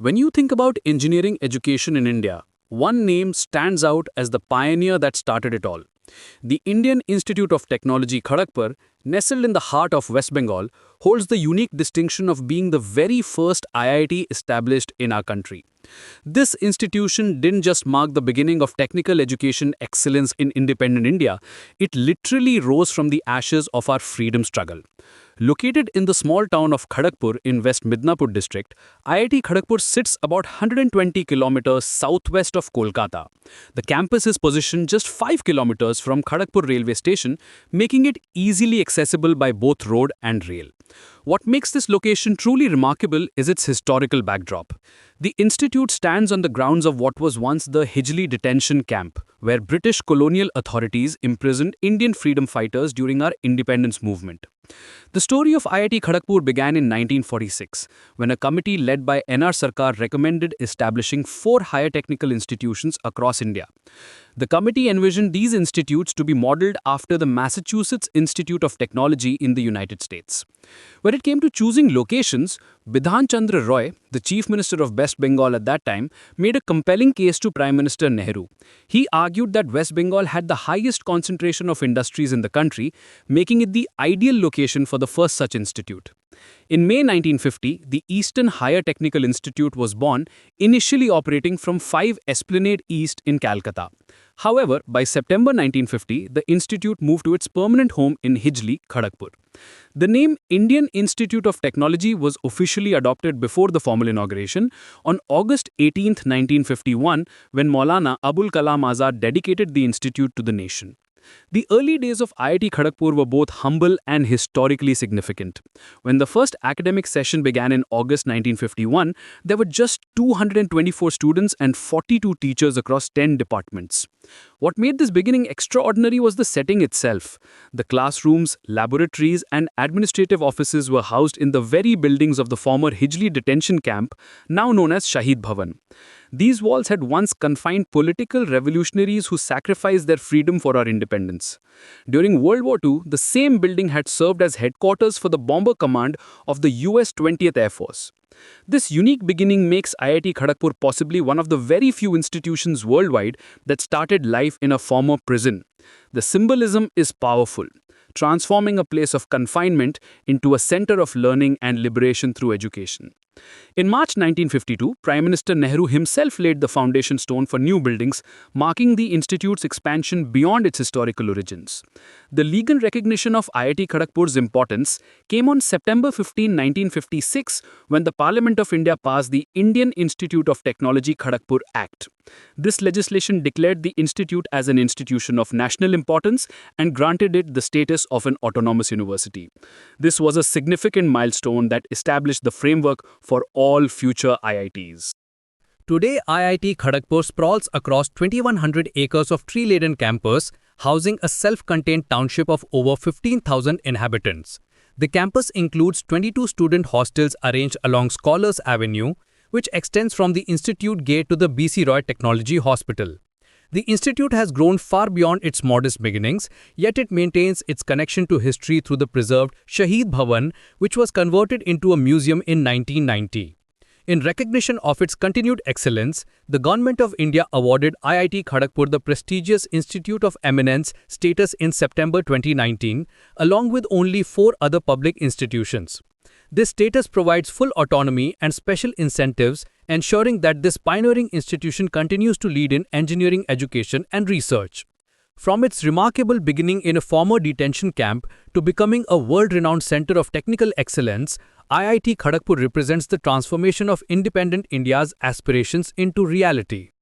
When you think about engineering education in India, one name stands out as the pioneer that started it all. The Indian Institute of Technology Kharagpur, nestled in the heart of West Bengal, holds the unique distinction of being the very first IIT established in our country. This institution didn't just mark the beginning of technical education excellence in independent India, it literally rose from the ashes of our freedom struggle. Located in the small town of Kharagpur in West Midnapur district, IIT Kharagpur sits about 120 kilometers southwest of Kolkata. The campus is positioned just 5 kilometers from Kharagpur railway station, making it easily accessible by both road and rail. What makes this location truly remarkable is its historical backdrop. The institute stands on the grounds of what was once the Hijli detention camp, where British colonial authorities imprisoned Indian freedom fighters during our independence movement. The story of IIT Kharagpur began in 1946, when a committee led by N.R. Sarkar recommended establishing 4 higher technical institutions across India. The committee envisioned these institutes to be modeled after the Massachusetts Institute of Technology in the United States. When it came to choosing locations, Bidhan Chandra Roy, the Chief Minister of West Bengal at that time, made a compelling case to Prime Minister Nehru. He argued that West Bengal had the highest concentration of industries in the country, making it the ideal location for the first such institute. In May 1950, the Eastern Higher Technical Institute was born, initially operating from 5 Esplanade East in Calcutta. However, by September 1950, the institute moved to its permanent home in Hijli, Kharagpur. The name Indian Institute of Technology was officially adopted before the formal inauguration on August 18, 1951, when Maulana Abul Kalam Azad dedicated the institute to the nation. The early days of IIT Kharagpur were both humble and historically significant. When the first academic session began in August 1951, there were just 224 students and 42 teachers across 10 departments. What made this beginning extraordinary was the setting itself. The classrooms, laboratories, and administrative offices were housed in the very buildings of the former Hijli detention camp, now known as Shahid Bhavan. These walls had once confined political revolutionaries who sacrificed their freedom for our independence. During World War II, the same building had served as headquarters for the bomber command of the US 20th Air Force. This unique beginning makes IIT Kharagpur possibly one of the very few institutions worldwide that started life in a former prison. The symbolism is powerful, transforming a place of confinement into a center of learning and liberation through education. In March 1952, Prime Minister Nehru himself laid the foundation stone for new buildings, marking the institute's expansion beyond its historical origins. The legal recognition of IIT Kharagpur's importance came on September 15, 1956, when the Parliament of India passed the Indian Institute of Technology Kharagpur Act. This legislation declared the institute as an institution of national importance and granted it the status of an autonomous university. This was a significant milestone that established the framework for all future IITs. Today, IIT Kharagpur sprawls across 2,100 acres of tree-laden campus, housing a self-contained township of over 15,000 inhabitants. The campus includes 22 student hostels arranged along Scholars Avenue, which extends from the Institute Gate to the B.C. Roy Technology Hospital. The institute has grown far beyond its modest beginnings, yet it maintains its connection to history through the preserved Shahid Bhavan, which was converted into a museum in 1990. In recognition of its continued excellence, the Government of India awarded IIT Kharagpur the prestigious Institute of Eminence status in September 2019, along with only 4 other public institutions. This status provides full autonomy and special incentives, ensuring that this pioneering institution continues to lead in engineering education and research. From its remarkable beginning in a former detention camp to becoming a world-renowned center of technical excellence, IIT Kharagpur represents the transformation of independent India's aspirations into reality.